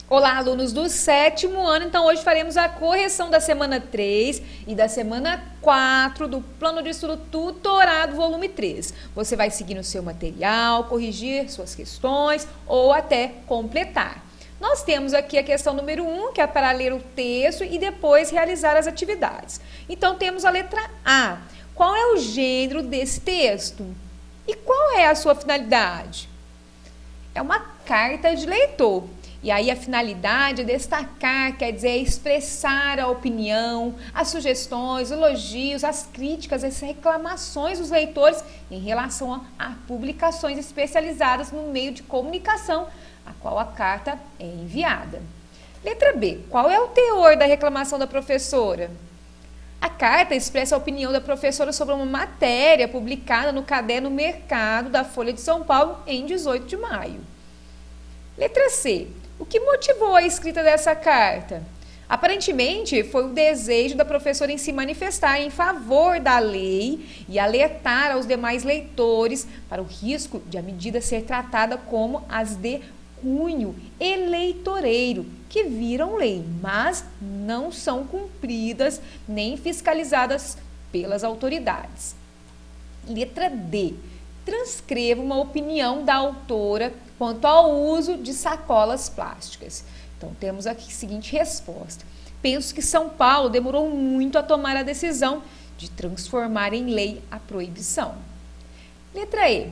Olá, alunos do 7º ano. Então, hoje faremos a correção da semana 3 e da semana 4 do Plano de Estudo Tutorado, volume 3. Você vai seguir no seu material, corrigir suas questões ou até completar. Nós temos aqui a questão número 1, que é para ler o texto e depois realizar as atividades. Então, temos a letra A. Qual é o gênero desse texto? E qual é a sua finalidade? É uma carta de leitor. E aí a finalidade é destacar, quer dizer, expressar a opinião, as sugestões, elogios, as críticas, as reclamações dos leitores em relação a publicações especializadas no meio de comunicação, a qual a carta é enviada. Letra B. Qual é o teor da reclamação da professora? A carta expressa a opinião da professora sobre uma matéria publicada no Caderno Mercado da Folha de São Paulo em 18 de maio. Letra C. O que motivou a escrita dessa carta? Aparentemente, foi o desejo da professora em se manifestar em favor da lei e alertar aos demais leitores para o risco de a medida ser tratada como as de cunho eleitoreiro, que viram lei, mas não são cumpridas nem fiscalizadas pelas autoridades. Letra D. Transcreva uma opinião da autora quanto ao uso de sacolas plásticas. Então, temos aqui a seguinte resposta. Penso que São Paulo demorou muito a tomar a decisão de transformar em lei a proibição. Letra E.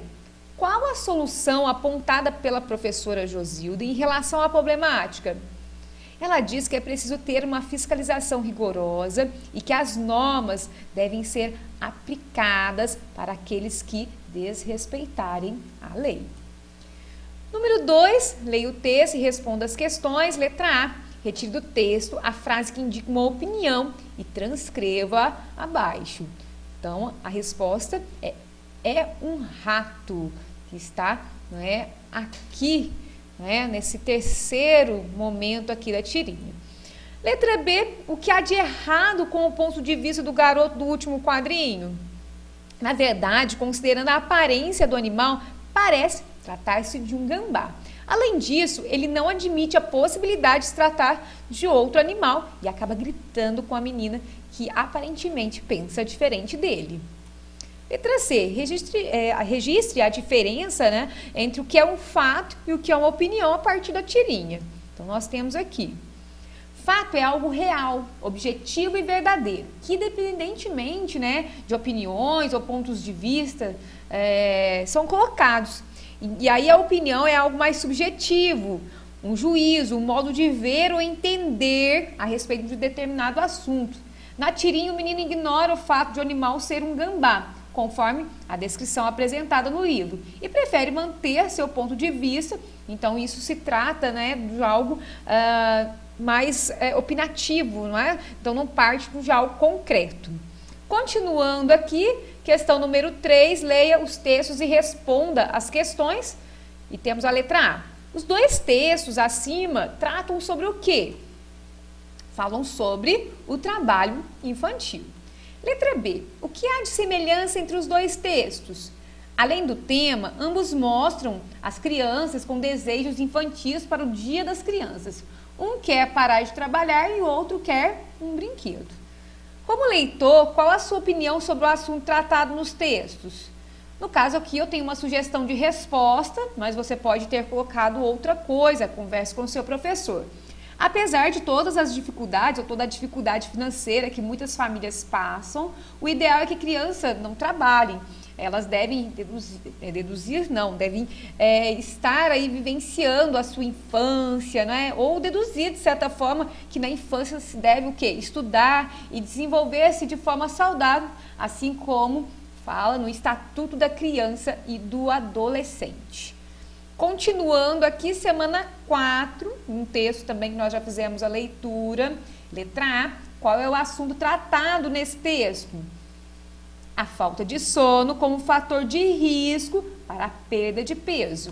Qual a solução apontada pela professora Josilda em relação à problemática? Ela diz que é preciso ter uma fiscalização rigorosa e que as normas devem ser aplicadas para aqueles que desrespeitarem a lei. Número 2, leia o texto e responda as questões. Letra A, retire do texto a frase que indica uma opinião e transcreva abaixo. Então, a resposta é um rato que está, aqui, nesse terceiro momento aqui da tirinha. Letra B, o que há de errado com o ponto de vista do garoto do último quadrinho? Na verdade, considerando a aparência do animal, parece tratar-se de um gambá. Além disso, ele não admite a possibilidade de se tratar de outro animal e acaba gritando com a menina que aparentemente pensa diferente dele. Letra C, registre a diferença entre o que é um fato e o que é uma opinião a partir da tirinha. Então, nós temos aqui. Fato é algo real, objetivo e verdadeiro, que independentemente de opiniões ou pontos de vista são colocados. E aí a opinião é algo mais subjetivo, um juízo, um modo de ver ou entender a respeito de determinado assunto. Na tirinha, o menino ignora o fato de o animal ser um gambá, conforme a descrição apresentada no livro, e prefere manter seu ponto de vista. Então, isso se trata de algo mais opinativo, não é? Então, não parte de algo concreto. Continuando aqui, questão número 3, leia os textos e responda as questões. E temos a letra A. Os dois textos acima tratam sobre o quê? Falam sobre o trabalho infantil. Letra B. O que há de semelhança entre os dois textos? Além do tema, ambos mostram as crianças com desejos infantis para o Dia das Crianças. Um quer parar de trabalhar e o outro quer um brinquedo. Como leitor, qual a sua opinião sobre o assunto tratado nos textos? No caso aqui, eu tenho uma sugestão de resposta, mas você pode ter colocado outra coisa, converse com o seu professor. Apesar de todas as dificuldades, ou toda a dificuldade financeira que muitas famílias passam, o ideal é que crianças não trabalhem. Elas devem devem estar aí vivenciando a sua infância, ou deduzir, de certa forma, que na infância se deve o quê? Estudar e desenvolver-se de forma saudável, assim como fala no Estatuto da Criança e do Adolescente. Continuando aqui, semana 4, um texto também que nós já fizemos a leitura. Letra A, qual é o assunto tratado nesse texto? A falta de sono como fator de risco para a perda de peso.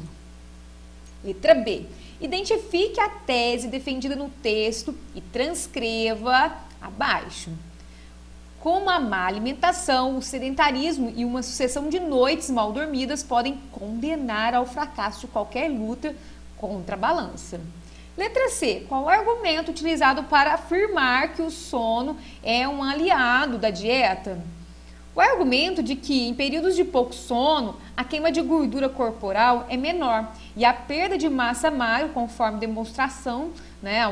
Letra B. Identifique a tese defendida no texto e transcreva abaixo. Como a má alimentação, o sedentarismo e uma sucessão de noites mal dormidas podem condenar ao fracasso de qualquer luta contrabalança. Letra C. Qual o argumento utilizado para afirmar que o sono é um aliado da dieta? O argumento de que em períodos de pouco sono, a queima de gordura corporal é menor e a perda de massa magra, conforme demonstração,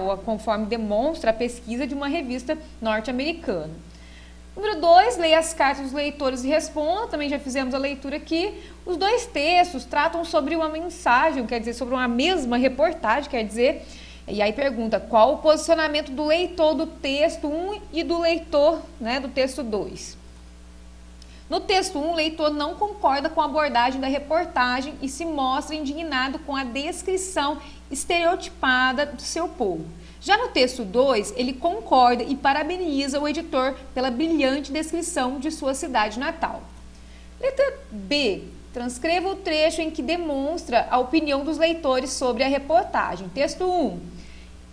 ou conforme demonstra a pesquisa de uma revista norte-americana. Número 2, leia as cartas dos leitores e responda. Também já fizemos a leitura aqui. Os dois textos tratam sobre uma mensagem, quer dizer, sobre uma mesma reportagem, quer dizer. E aí pergunta qual o posicionamento do leitor do texto 1 e do leitor do texto 2. No texto 1, o leitor não concorda com a abordagem da reportagem e se mostra indignado com a descrição estereotipada do seu povo. Já no texto 2, ele concorda e parabeniza o editor pela brilhante descrição de sua cidade natal. Letra B. Transcreva o trecho em que demonstra a opinião dos leitores sobre a reportagem. Texto 1.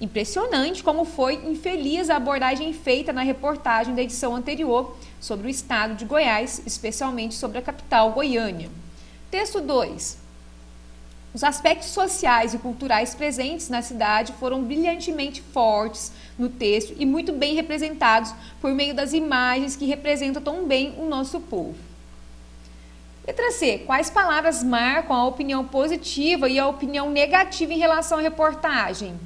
Impressionante como foi infeliz a abordagem feita na reportagem da edição anterior sobre o estado de Goiás, especialmente sobre a capital, Goiânia. Texto 2. Os aspectos sociais e culturais presentes na cidade foram brilhantemente fortes no texto e muito bem representados por meio das imagens que representam tão bem o nosso povo. Letra C. Quais palavras marcam a opinião positiva e a opinião negativa em relação à reportagem?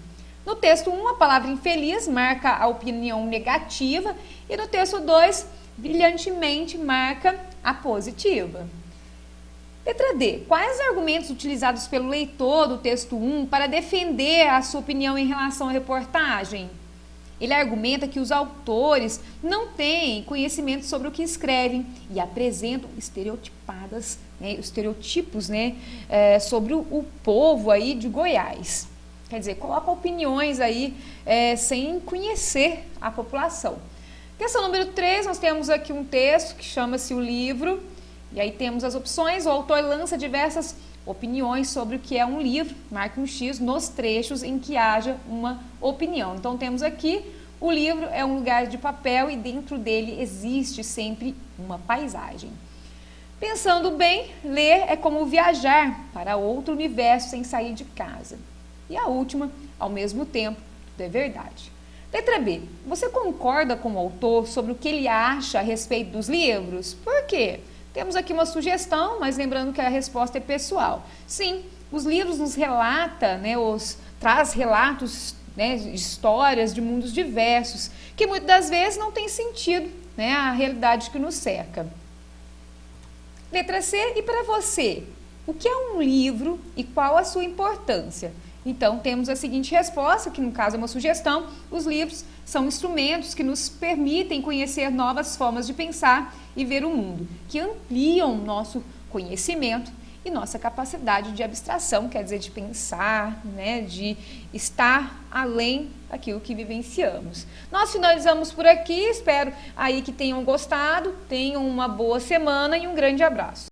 No texto 1, a palavra infeliz marca a opinião negativa e no texto 2, brilhantemente marca a positiva. Letra D. Quais argumentos utilizados pelo leitor do texto 1 para defender a sua opinião em relação à reportagem? Ele argumenta que os autores não têm conhecimento sobre o que escrevem e apresentam estereotipos sobre o povo aí de Goiás. Quer dizer, coloca opiniões aí sem conhecer a população. Questão número 3, nós temos aqui um texto que chama-se O Livro. E aí temos as opções. O autor lança diversas opiniões sobre o que é um livro. Marque um X nos trechos em que haja uma opinião. Então temos aqui, o livro é um lugar de papel e dentro dele existe sempre uma paisagem. Pensando bem, ler é como viajar para outro universo sem sair de casa. E a última, ao mesmo tempo, tudo é verdade. Letra B. Você concorda com o autor sobre o que ele acha a respeito dos livros? Por quê? Temos aqui uma sugestão, mas lembrando que a resposta é pessoal. Sim, os livros nos traz relatos de histórias de mundos diversos, que muitas das vezes não tem sentido a realidade que nos cerca. Letra C. E para você, o que é um livro e qual a sua importância? Então, temos a seguinte resposta, que no caso é uma sugestão. Os livros são instrumentos que nos permitem conhecer novas formas de pensar e ver o mundo, que ampliam nosso conhecimento e nossa capacidade de abstração, quer dizer, de pensar, de estar além daquilo que vivenciamos. Nós finalizamos por aqui, espero aí que tenham gostado, tenham uma boa semana e um grande abraço.